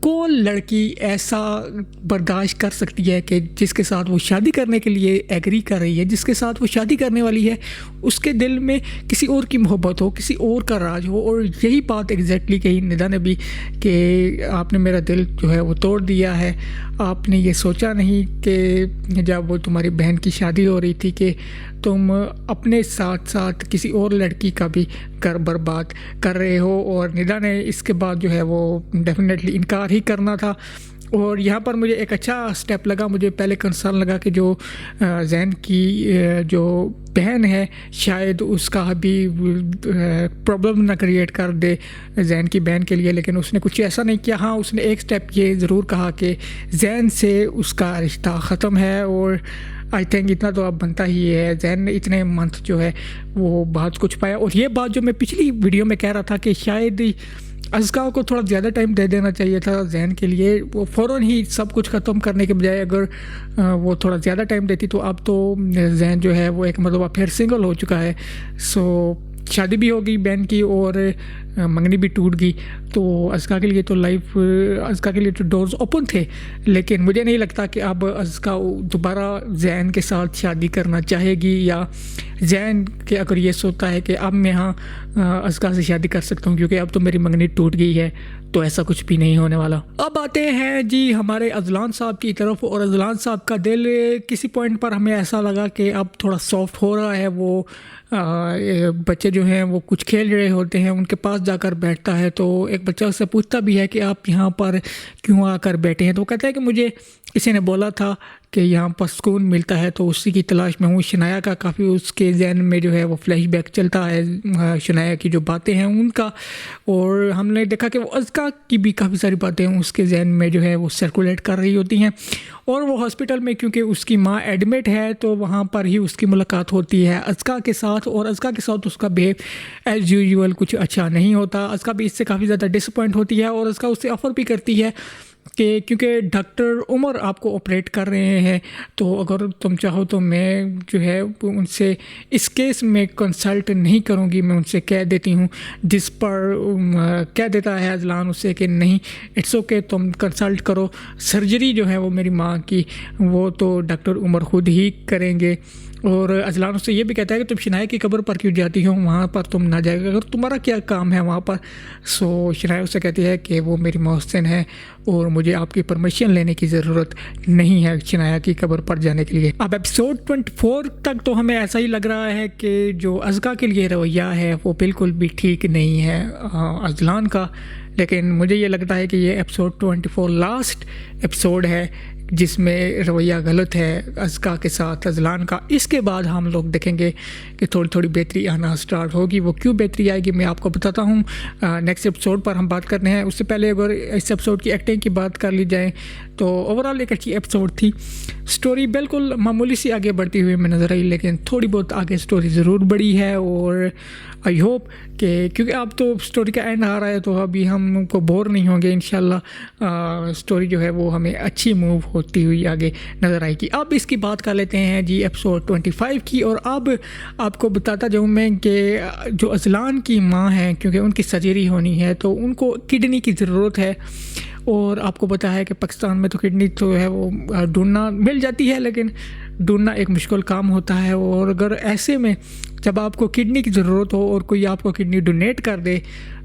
کون لڑکی ایسا برداشت کر سکتی ہے کہ جس کے ساتھ وہ شادی کرنے کے لیے ایگری کر رہی ہے، جس کے ساتھ وہ شادی کرنے والی ہے، اس کے دل میں کسی اور کی محبت ہو، کسی اور کا راج ہو؟ اور یہی بات ایگزیکٹلی کہی ندا نے بھی کہ آپ نے میرا دل جو ہے وہ توڑ دیا ہے۔ آپ نے یہ سوچا نہیں کہ جب وہ تمہاری بہن کی شادی ہو رہی تھی کہ تم اپنے ساتھ ساتھ کسی اور لڑکی کا بھی گھر برباد کر رہے ہو۔ اور ندا نے اس کے بعد جو ہے وہ ڈیفینیٹلی انکار ہی کرنا تھا۔ اور یہاں پر مجھے ایک اچھا سٹیپ لگا، مجھے پہلے کنسرن لگا کہ جو زین کی جو بہن ہے شاید اس کا بھی پرابلم نہ کریٹ کر دے زین کی بہن کے لیے، لیکن اس نے کچھ ایسا نہیں کیا۔ ہاں، اس نے ایک سٹیپ یہ ضرور کہا کہ زین سے اس کا رشتہ ختم ہے، اور آئی تھنک اتنا تو اب بنتا ہی ہے۔ زین نے اتنے منتھ جو ہے وہ بہت کچھ پایا، اور یہ بات جو میں پچھلی ویڈیو میں کہہ رہا تھا کہ شاید ازکا کو تھوڑا زیادہ ٹائم دے دینا چاہیے تھا زین کے لیے، وہ فوراً ہی سب کچھ ختم کرنے کے بجائے اگر وہ تھوڑا زیادہ ٹائم دیتی تو اب تو زین جو ہے وہ ایک مرتبہ پھر سنگل ہو چکا ہے۔ سو شادی بھی ہو گئی بہن کی اور منگنی بھی ٹوٹ گئی، تو ازکا کے لیے تو لائف، ازکا کے لیے تو ڈورز اوپن تھے۔ لیکن مجھے نہیں لگتا کہ اب ازکا دوبارہ زین کے ساتھ شادی کرنا چاہے گی، یا زین کے اگر یہ سوچتا ہے کہ اب میں ازکا سے شادی کر سکتا ہوں کیونکہ اب تو میری منگنی ٹوٹ گئی ہے، تو ایسا کچھ بھی نہیں ہونے والا۔ اب آتے ہیں جی ہمارے اذلان صاحب کی طرف، اور اذلان صاحب کا دل کسی پوائنٹ پر ہمیں ایسا لگا کہ اب تھوڑا سافٹ ہو رہا ہے۔ وہ بچے جو ہیں وہ کچھ کھیل رہے ہوتے ہیں، ان کے پاس جا کر بیٹھتا ہے تو ایک بچہ اس سے پوچھتا بھی ہے کہ آپ یہاں پر کیوں آ کر بیٹھے ہیں؟ تو وہ کہتا ہے کہ مجھے کسی نے بولا تھا کہ یہاں پر سکون ملتا ہے، تو اسی کی تلاش میں ہوں۔ شنایا کا کافی اس کے ذہن میں جو ہے وہ فلیش بیک چلتا ہے، شنایا کی جو باتیں ہیں ان کا، اور ہم نے دیکھا کہ وہ ازکا کی بھی کافی ساری باتیں اس کے ذہن میں جو ہے وہ سرکولیٹ کر رہی ہوتی ہیں۔ اور وہ ہاسپٹل میں کیونکہ اس کی ماں ایڈمٹ ہے تو وہاں پر ہی اس کی ملاقات ہوتی ہے ازکا کے ساتھ، اور ازکا کے ساتھ اس کا بیہیو ایز یوزول کچھ اچھا نہیں ہوتا۔ ازکا بھی اس سے کافی زیادہ ڈس اپوائنٹ ہوتی ہے، اور ازکا اس سے آفر بھی کرتی ہے کہ کیونکہ ڈاکٹر عمر آپ کو آپریٹ کر رہے ہیں تو اگر تم چاہو تو میں جو ہے ان سے اس کیس میں کنسلٹ نہیں کروں گی، میں ان سے کہہ دیتی ہوں۔ جس پر کہہ دیتا ہے اذلان اس سے کہ نہیں، اٹس اوکے، تم کنسلٹ کرو، سرجری جو ہے وہ میری ماں کی وہ تو ڈاکٹر عمر خود ہی کریں گے۔ اور اذلان اس سے یہ بھی کہتا ہے کہ تم شنایا کی قبر پر کیوں جاتی ہو، وہاں پر تم نہ جائے گا، اگر تمہارا کیا کام ہے وہاں پر؟ سو شنایا اس سے کہتی ہے کہ وہ میری محسن ہے اور مجھے آپ کی پرمیشن لینے کی ضرورت نہیں ہے شنایا کی قبر پر جانے کے لیے۔ اب ایپیسوڈ 24 تک تو ہمیں ایسا ہی لگ رہا ہے کہ جو ازکا کے لیے رویہ ہے وہ بالکل بھی ٹھیک نہیں ہے اذلان کا، لیکن مجھے یہ لگتا ہے کہ یہ ایپیسوڈ 24 لاسٹ ایپیسوڈ ہے جس میں رویہ غلط ہے ازکا کے ساتھ اذلان کا۔ اس کے بعد ہم لوگ دیکھیں گے کہ تھوڑی تھوڑی بہتری آنا سٹارٹ ہوگی۔ وہ کیوں بہتری آئے گی میں آپ کو بتاتا ہوں نیکسٹ ایپیسوڈ پر ہم بات کرنے ہیں۔ اس سے پہلے اگر اس ایپیسوڈ کی ایکٹنگ کی بات کر لی جائے تو اوورال ایک اچھی ایپیسوڈ تھی۔ سٹوری بالکل معمولی سی آگے بڑھتی ہوئی میں نظر آئی، لیکن تھوڑی بہت آگے سٹوری ضرور بڑھی ہے، اور آئی ہوپ کہ کیونکہ اب تو سٹوری کا اینڈ آ رہا ہے تو ابھی ہم کو بور نہیں ہوں گے انشاءاللہ۔ سٹوری جو ہے وہ ہمیں اچھی موو ہوتی ہوئی آگے نظر آئے گی۔ اب اس کی بات کر لیتے ہیں جی ایپیسوڈ 25 کی، اور اب آپ کو بتاتا جاؤں میں کہ جو اذلان کی ماں ہیں کیونکہ ان کی سرجری ہونی ہے تو ان کو کڈنی کی ضرورت ہے، اور آپ کو پتہ ہے کہ پاکستان میں تو کڈنی تو ہے وہ ڈھونڈنا مل جاتی ہے، لیکن ڈھونڈنا ایک مشکل کام ہوتا ہے۔ اور اگر ایسے میں جب آپ کو کڈنی کی ضرورت ہو اور کوئی آپ کو کڈنی ڈونیٹ کر دے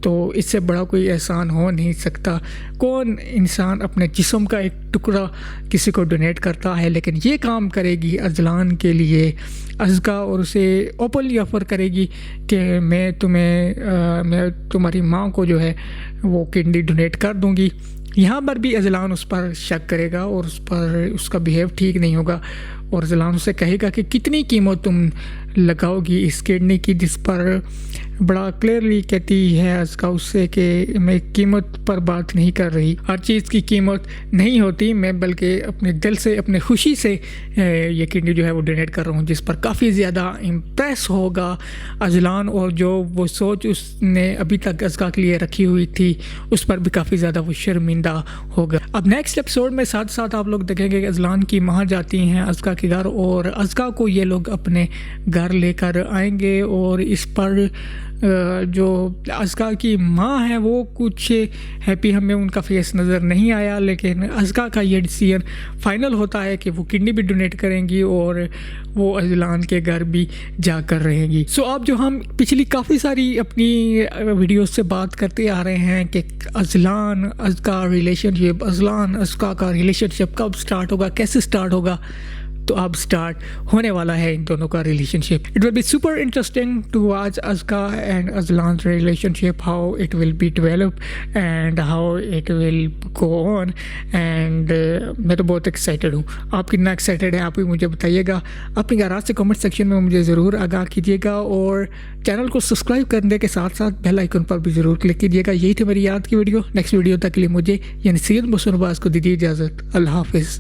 تو اس سے بڑا کوئی احسان ہو نہیں سکتا۔ کون انسان اپنے جسم کا ایک ٹکڑا کسی کو ڈونیٹ کرتا ہے؟ لیکن یہ کام کرے گی اذلان کے لیے ازکا، اور اسے اوپنلی آفر کرے گی کہ میں تمہاری ماں کو جو ہے وہ کڈنی ڈونیٹ کر دوں گی۔ یہاں پر بھی اذلان اس پر شک کرے گا اور اس پر اس کا بیہیو ٹھیک نہیں ہوگا، اور اذلان اسے کہے گا کہ کتنی قیمت تم لگاؤ گی اس کڈنی کی، جس پر بڑا کلیئرلی کہتی ہے ازکا اس سے کہ میں قیمت پر بات نہیں کر رہی، ہر چیز کی قیمت نہیں ہوتی، میں بلکہ اپنے دل سے اپنے خوشی سے یہ کڈنی جو ہے وہ ڈونیٹ کر رہا ہوں، جس پر کافی زیادہ امپریس ہوگا اذلان، اور جو وہ سوچ اس نے ابھی تک ازکا کے لیے رکھی ہوئی تھی اس پر بھی کافی زیادہ وہ شرمندہ ہوگا۔ اب نیکسٹ ایپیسوڈ میں ساتھ ساتھ آپ لوگ دیکھیں گے کہ اذلان کی ماں جاتی ہیں ازکا کے گھر اور ازکا کو یہ لوگ اپنے گھر لے کر آئیں گے، اور اس پر جو ازکا کی ماں ہے وہ کچھ ہیپی ہمیں ان کا فیس نظر نہیں آیا، لیکن ازکا کا یہ ڈیسیژن فائنل ہوتا ہے کہ وہ کڈنی بھی ڈونیٹ کریں گی اور وہ اذلان کے گھر بھی جا کر رہیں گی۔ سو اب جو ہم پچھلی کافی ساری اپنی ویڈیوز سے بات کرتے آ رہے ہیں کہ اذلان ازکا ریلیشن شپ، اذلان ازکا کا ریلیشن شپ کب سٹارٹ ہوگا، کیسے سٹارٹ ہوگا، تو اب سٹارٹ ہونے والا ہے ان دونوں کا relationship. It will be super interesting to watch Azka and Azlan relationship, how it will be develop and how it will go on, and میں تو بہت ایکسائٹیڈ ہوں۔ آپ کتنا ایکسائٹیڈ ہیں آپ بھی مجھے بتائیے گا، اپنی خیالات سے کمنٹ سیکشن میں مجھے ضرور آگاہ کیجیے گا، اور چینل کو سبسکرائب کرنے کے ساتھ ساتھ بیل آئیکن پر بھی ضرور کلک کیجیے گا۔ یہی تھی میری یاد کی ویڈیو۔ نیکسٹ ویڈیو تک کے لیے مجھے یعنی سید محسن عباس کو دیجیے اجازت۔ اللہ حافظ۔